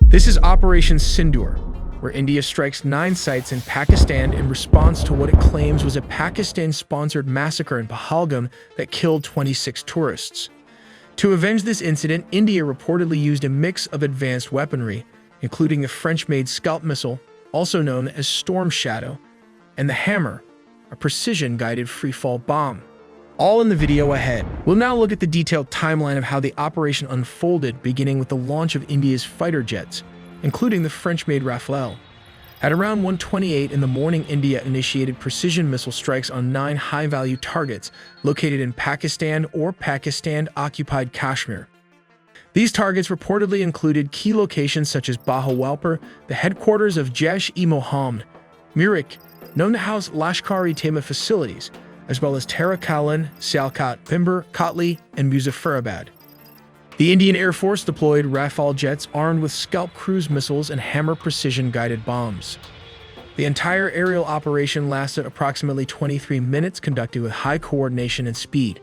This is Operation Sindoor, where India strikes 9 sites in Pakistan in response to what it claims was a Pakistan-sponsored massacre in Pahalgam that killed 26 tourists. To avenge this incident, India reportedly used a mix of advanced weaponry, including the French-made Scalp Missile, also known as Storm Shadow, and the Hammer, a precision-guided free-fall bomb. All in the video ahead. We'll now look at the detailed timeline of how the operation unfolded, beginning with the launch of India's fighter jets, including the French-made Rafale. At around 1:28 in the morning, India initiated precision missile strikes on 9 high-value targets located in Pakistan or Pakistan-Occupied Kashmir. These targets reportedly included key locations such as Bahawalpur, the headquarters of Jaish-e-Mohammed, Muridke, known to house Lashkar-e-Taiba facilities, as well as Tehra Kalan, Sialkot, Bhimber, Kotli, and Muzaffarabad. The Indian Air Force deployed Rafale jets armed with Scalp cruise missiles and Hammer precision-guided bombs. The entire aerial operation lasted approximately 23 minutes, conducted with high coordination and speed.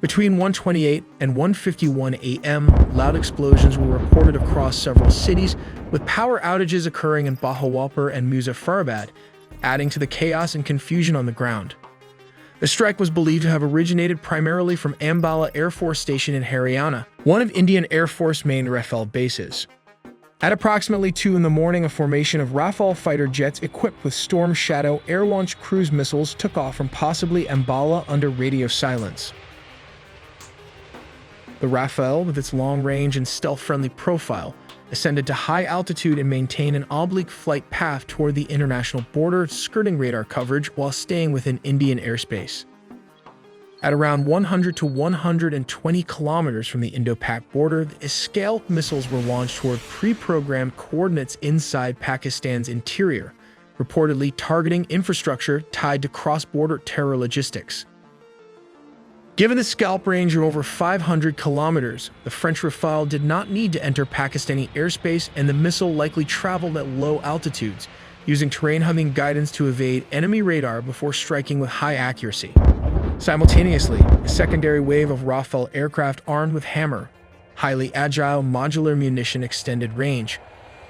Between 1:28 and 1:51 a.m., loud explosions were reported across several cities, with power outages occurring in Bahawalpur and Muzaffarabad, adding to the chaos and confusion on the ground. The strike was believed to have originated primarily from Ambala Air Force Station in Haryana, one of Indian Air Force main Rafale bases. At approximately 2 in the morning, a formation of Rafale fighter jets equipped with Storm Shadow air-launched cruise missiles took off from possibly Ambala under radio silence. The Rafale, with its long range and stealth-friendly profile, ascended to high altitude and maintained an oblique flight path toward the international border, skirting radar coverage while staying within Indian airspace. At around 100 to 120 kilometers from the Indo-Pak border, the Scalp missiles were launched toward pre-programmed coordinates inside Pakistan's interior, reportedly targeting infrastructure tied to cross-border terror logistics. Given the Scalp range of over 500 kilometers, the French Rafale did not need to enter Pakistani airspace, and the missile likely traveled at low altitudes, using terrain-hugging guidance to evade enemy radar before striking with high accuracy. Simultaneously, a secondary wave of Rafale aircraft armed with Hammer, highly agile modular munition extended range,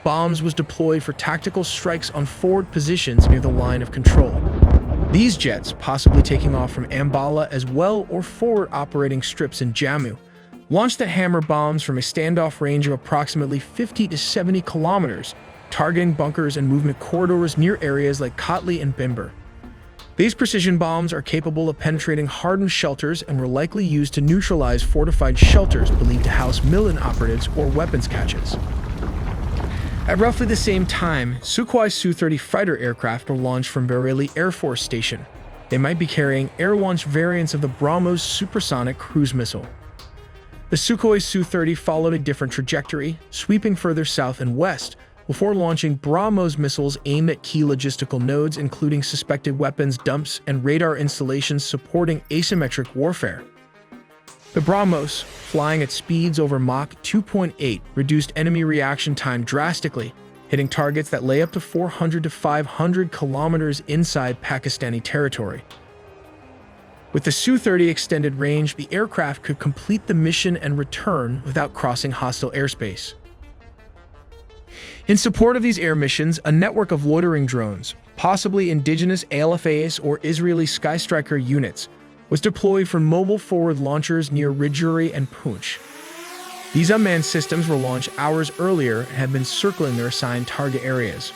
bombs was deployed for tactical strikes on forward positions near the line of control. These jets, possibly taking off from Ambala as well or forward operating strips in Jammu, launched the Hammer bombs from a standoff range of approximately 50 to 70 kilometers, targeting bunkers and movement corridors near areas like Kotli and Bhimber. These precision bombs are capable of penetrating hardened shelters and were likely used to neutralize fortified shelters believed to house militant operatives or weapons caches. At roughly the same time, Sukhoi Su-30 fighter aircraft were launched from Bareilly Air Force Station. They might be carrying air-launched variants of the BrahMos supersonic cruise missile. The Sukhoi Su-30 followed a different trajectory, sweeping further south and west, before launching BrahMos missiles aimed at key logistical nodes, including suspected weapons dumps and radar installations supporting asymmetric warfare. The BrahMos, flying at speeds over Mach 2.8, reduced enemy reaction time drastically, hitting targets that lay up to 400 to 500 kilometers inside Pakistani territory. With the Su-30 extended range, the aircraft could complete the mission and return without crossing hostile airspace. In support of these air missions, a network of loitering drones, possibly indigenous ALFAs or Israeli Sky Striker units, was deployed from mobile forward launchers near Rajouri and Poonch. These unmanned systems were launched hours earlier and had been circling their assigned target areas.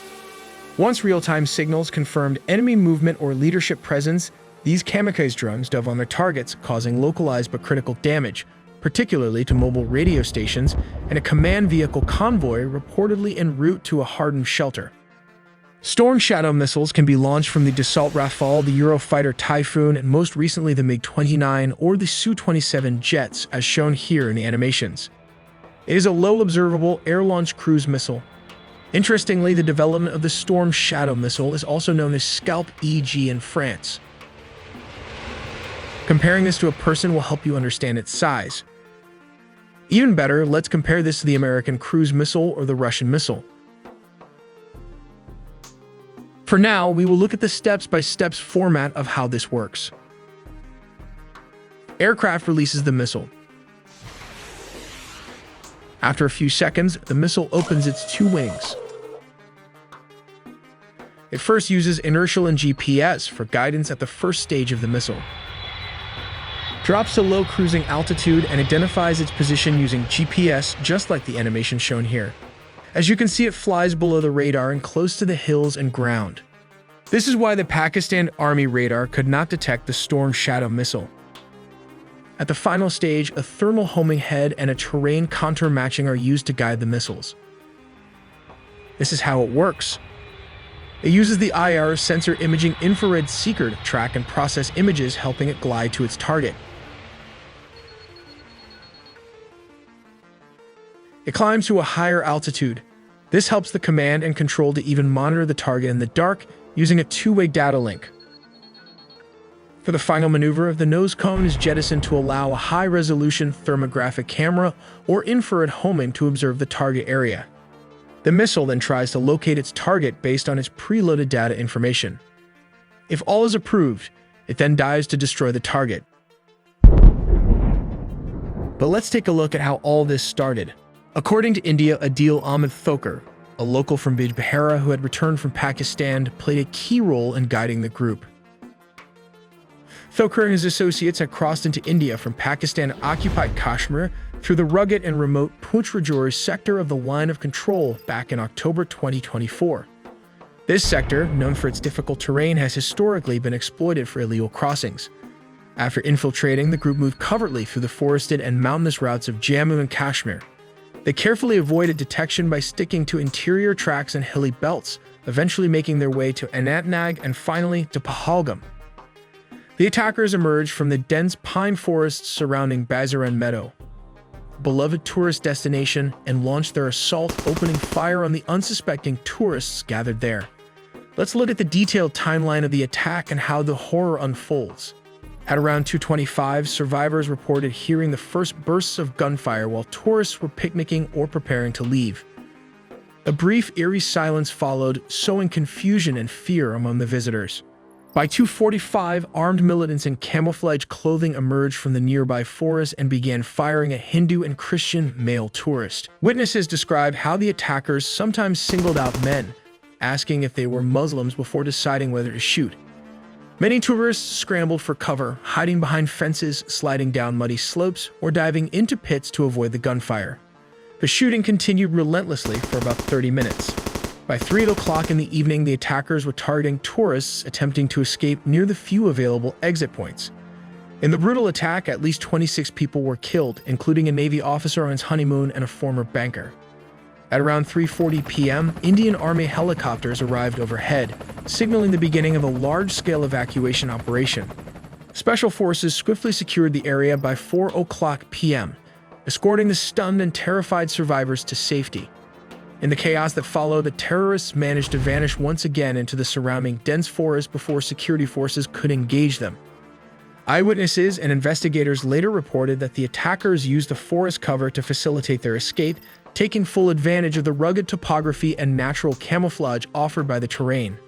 Once real-time signals confirmed enemy movement or leadership presence, these kamikaze drones dove on their targets, causing localized but critical damage, particularly to mobile radio stations and a command vehicle convoy reportedly en route to a hardened shelter. Storm Shadow missiles can be launched from the Dassault Rafale, the Eurofighter Typhoon, and most recently the MiG-29 or the Su-27 jets, as shown here in the animations. It is a low-observable air-launched cruise missile. Interestingly, the development of the Storm Shadow missile is also known as Scalp EG in France. Comparing this to a person will help you understand its size. Even better, let's compare this to the American cruise missile or the Russian missile. For now, we will look at the step-by-step format of how this works. Aircraft releases the missile. After a few seconds, the missile opens its two wings. It first uses inertial and GPS for guidance at the first stage of the missile. Drops to low cruising altitude and identifies its position using GPS, just like the animation shown here. As you can see, it flies below the radar and close to the hills and ground. This is why the Pakistan Army radar could not detect the Storm Shadow missile. At the final stage, a thermal homing head and a terrain contour matching are used to guide the missiles. This is how it works. It uses the IR sensor imaging infrared seeker to track and process images, helping it glide to its target. It climbs to a higher altitude. This helps the command and control to even monitor the target in the dark using a two-way data link. For the final maneuver, the nose cone is jettisoned to allow a high-resolution thermographic camera or infrared homing to observe the target area. The missile then tries to locate its target based on its preloaded data information. If all is approved, it then dives to destroy the target. But let's take a look at how all this started. According to India, Adil Ahmed Thoker, a local from Bhimber who had returned from Pakistan, played a key role in guiding the group. Thoker and his associates had crossed into India from Pakistan-Occupied Kashmir through the rugged and remote Poonch Rajouri sector of the Line of Control back in October 2024. This sector, known for its difficult terrain, has historically been exploited for illegal crossings. After infiltrating, the group moved covertly through the forested and mountainous routes of Jammu and Kashmir. They carefully avoided detection by sticking to interior tracks and hilly belts, eventually making their way to Anantnag and finally to Pahalgam. The attackers emerged from the dense pine forests surrounding Bazaran Meadow, a beloved tourist destination, and launched their assault, opening fire on the unsuspecting tourists gathered there. Let's look at the detailed timeline of the attack and how the horror unfolds. At around 2:25, survivors reported hearing the first bursts of gunfire while tourists were picnicking or preparing to leave. A brief, eerie silence followed, sowing confusion and fear among the visitors. By 2:45, armed militants in camouflage clothing emerged from the nearby forest and began firing at Hindu and Christian male tourists. Witnesses describe how the attackers sometimes singled out men, asking if they were Muslims before deciding whether to shoot. Many tourists scrambled for cover, hiding behind fences, sliding down muddy slopes, or diving into pits to avoid the gunfire. The shooting continued relentlessly for about 30 minutes. By 3 o'clock in the evening, the attackers were targeting tourists attempting to escape near the few available exit points. In the brutal attack, at least 26 people were killed, including a Navy officer on his honeymoon and a former banker. At around 3:40 p.m., Indian Army helicopters arrived overhead, signaling the beginning of a large-scale evacuation operation. Special forces swiftly secured the area by 4 o'clock p.m., escorting the stunned and terrified survivors to safety. In the chaos that followed, the terrorists managed to vanish once again into the surrounding dense forest before security forces could engage them. Eyewitnesses and investigators later reported that the attackers used the forest cover to facilitate their escape, taking full advantage of the rugged topography and natural camouflage offered by the terrain.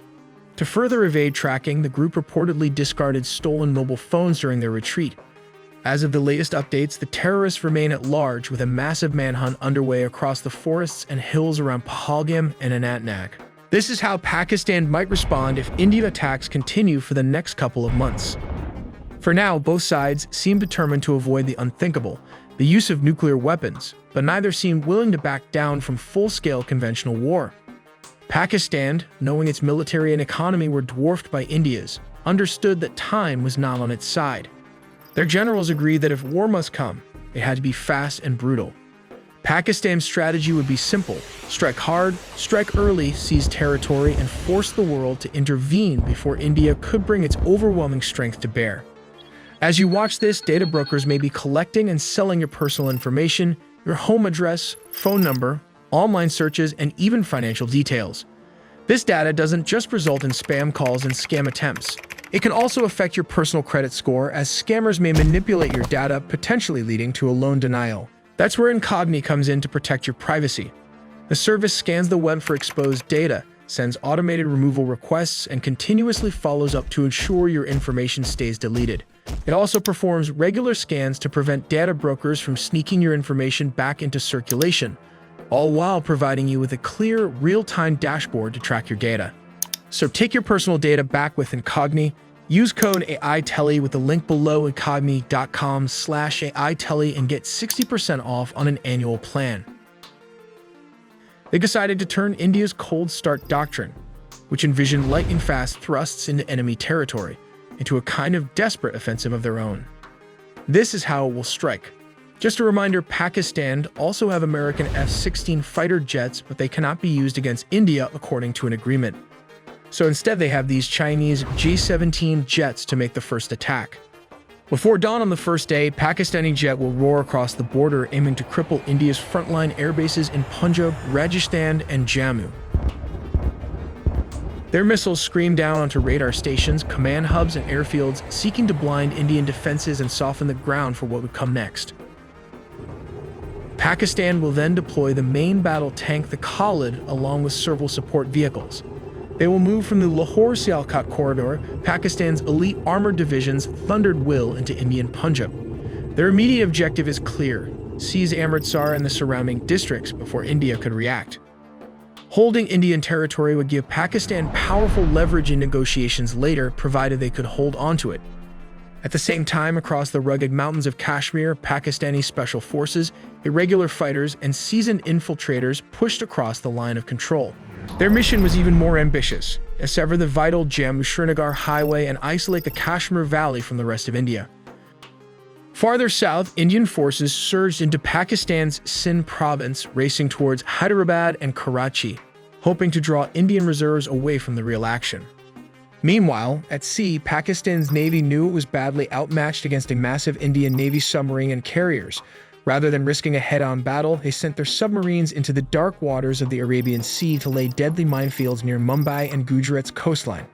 To further evade tracking, the group reportedly discarded stolen mobile phones during their retreat. As of the latest updates, the terrorists remain at large, with a massive manhunt underway across the forests and hills around Pahalgam and Anantnag. This is how Pakistan might respond if Indian attacks continue for the next couple of months. For now, both sides seem determined to avoid the unthinkable, the use of nuclear weapons, but neither seemed willing to back down from full-scale conventional war. Pakistan, knowing its military and economy were dwarfed by India's, understood that time was not on its side. Their generals agreed that if war must come, it had to be fast and brutal. Pakistan's strategy would be simple: strike hard, strike early, seize territory, and force the world to intervene before India could bring its overwhelming strength to bear. As you watch this, data brokers may be collecting and selling your personal information, your home address, phone number, online searches, and even financial details. This data doesn't just result in spam calls and scam attempts. It can also affect your personal credit score, as scammers may manipulate your data, potentially leading to a loan denial. That's where Incogni comes in to protect your privacy. The service scans the web for exposed data, sends automated removal requests, and continuously follows up to ensure your information stays deleted. It also performs regular scans to prevent data brokers from sneaking your information back into circulation, all while providing you with a clear, real-time dashboard to track your data. So take your personal data back with Incogni. Use code AITELI with the link below incogni.com/AITELI and get 60% off on an annual plan. They decided to turn India's cold start doctrine, which envisioned lightning-fast thrusts into enemy territory, into a kind of desperate offensive of their own. This is how it will strike. Just a reminder, Pakistan also have American F-16 fighter jets, but they cannot be used against India according to an agreement. So instead they have these Chinese J-17 jets to make the first attack. Before dawn on the first day, Pakistani jet will roar across the border, aiming to cripple India's frontline air bases in Punjab, Rajasthan, and Jammu. Their missiles scream down onto radar stations, command hubs, and airfields, seeking to blind Indian defenses and soften the ground for what would come next. Pakistan will then deploy the main battle tank, the Khalid, along with several support vehicles. They will move from the Lahore-Sialkot corridor, Pakistan's elite armored division's thundered will, into Indian Punjab. Their immediate objective is clear: seize Amritsar and the surrounding districts before India could react. Holding Indian territory would give Pakistan powerful leverage in negotiations later, provided they could hold onto it. At the same time, across the rugged mountains of Kashmir, Pakistani special forces, irregular fighters, and seasoned infiltrators pushed across the line of control. Their mission was even more ambitious: to sever the vital Jammu-Srinagar highway and isolate the Kashmir Valley from the rest of India. Farther south, Indian forces surged into Pakistan's Sindh province, racing towards Hyderabad and Karachi, hoping to draw Indian reserves away from the real action. Meanwhile, at sea, Pakistan's Navy knew it was badly outmatched against a massive Indian Navy submarine and carriers. Rather than risking a head-on battle, they sent their submarines into the dark waters of the Arabian Sea to lay deadly minefields near Mumbai and Gujarat's coastline.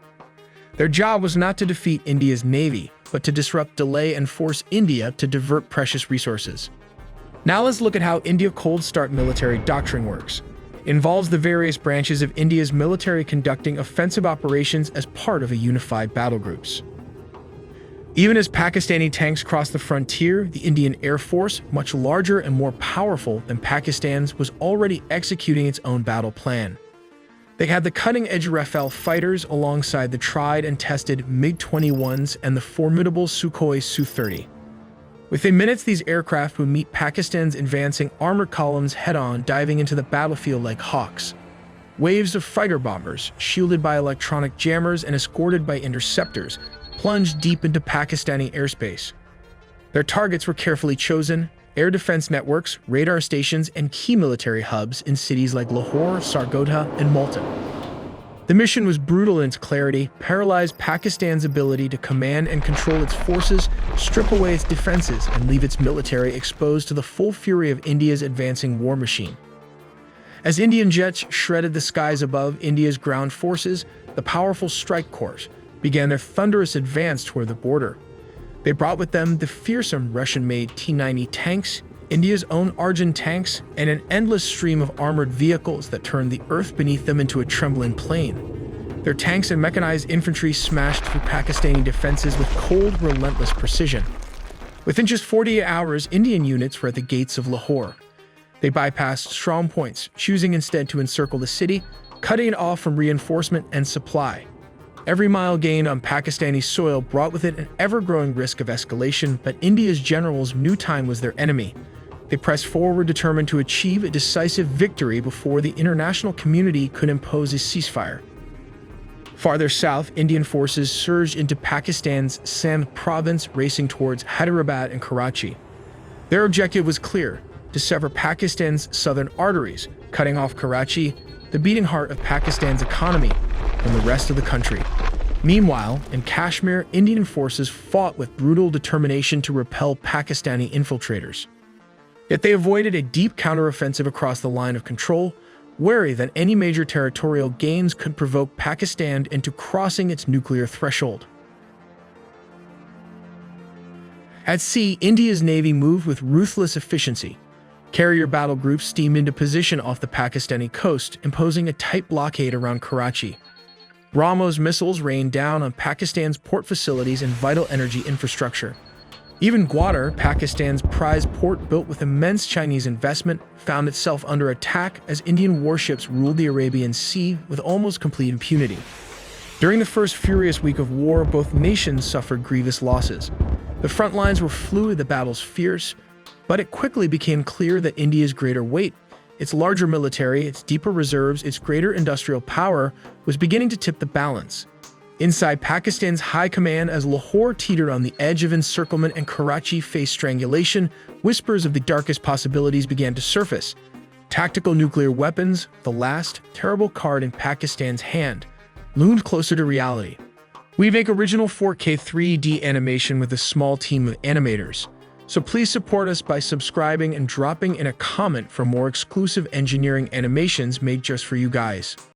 Their job was not to defeat India's navy, but to disrupt, delay, and force India to divert precious resources. Now let's look at how India Cold Start military doctrine works. It involves the various branches of India's military conducting offensive operations as part of a unified battle groups. Even as Pakistani tanks crossed the frontier, the Indian Air Force, much larger and more powerful than Pakistan's, was already executing its own battle plan. They had the cutting-edge Rafale fighters alongside the tried and tested MiG-21s and the formidable Sukhoi Su-30. Within minutes, these aircraft would meet Pakistan's advancing armored columns head-on, diving into the battlefield like hawks. Waves of fighter bombers, shielded by electronic jammers and escorted by interceptors, plunged deep into Pakistani airspace. Their targets were carefully chosen: air defense networks, radar stations, and key military hubs in cities like Lahore, Sargodha, and Multan. The mission was brutal in its clarity: paralyze Pakistan's ability to command and control its forces, strip away its defenses, and leave its military exposed to the full fury of India's advancing war machine. As Indian jets shredded the skies above India's ground forces, the powerful strike corps began their thunderous advance toward the border. They brought with them the fearsome Russian-made T-90 tanks, India's own Arjun tanks, and an endless stream of armored vehicles that turned the earth beneath them into a trembling plain. Their tanks and mechanized infantry smashed through Pakistani defenses with cold, relentless precision. Within just 48 hours, Indian units were at the gates of Lahore. They bypassed strong points, choosing instead to encircle the city, cutting it off from reinforcement and supply. Every mile gained on Pakistani soil brought with it an ever-growing risk of escalation, but India's generals knew time was their enemy. They pressed forward, determined to achieve a decisive victory before the international community could impose a ceasefire. Farther south, Indian forces surged into Pakistan's Sindh province, racing towards Hyderabad and Karachi. Their objective was clear: to sever Pakistan's southern arteries, cutting off Karachi, the beating heart of Pakistan's economy, from the rest of the country. Meanwhile, in Kashmir, Indian forces fought with brutal determination to repel Pakistani infiltrators. Yet they avoided a deep counteroffensive across the line of control, wary that any major territorial gains could provoke Pakistan into crossing its nuclear threshold. At sea, India's navy moved with ruthless efficiency. Carrier battle groups steamed into position off the Pakistani coast, imposing a tight blockade around Karachi. BrahMos missiles rained down on Pakistan's port facilities and vital energy infrastructure. Even Gwadar, Pakistan's prized port built with immense Chinese investment, found itself under attack as Indian warships ruled the Arabian Sea with almost complete impunity. During the first furious week of war, both nations suffered grievous losses. The front lines were fluid, the battles fierce, but it quickly became clear that India's greater weight, its larger military, its deeper reserves, its greater industrial power was beginning to tip the balance. Inside Pakistan's high command, as Lahore teetered on the edge of encirclement and Karachi faced strangulation, whispers of the darkest possibilities began to surface. Tactical nuclear weapons, the last terrible card in Pakistan's hand, loomed closer to reality. We make original 4K 3D animation with a small team of animators, so please support us by subscribing and dropping in a comment for more exclusive engineering animations made just for you guys.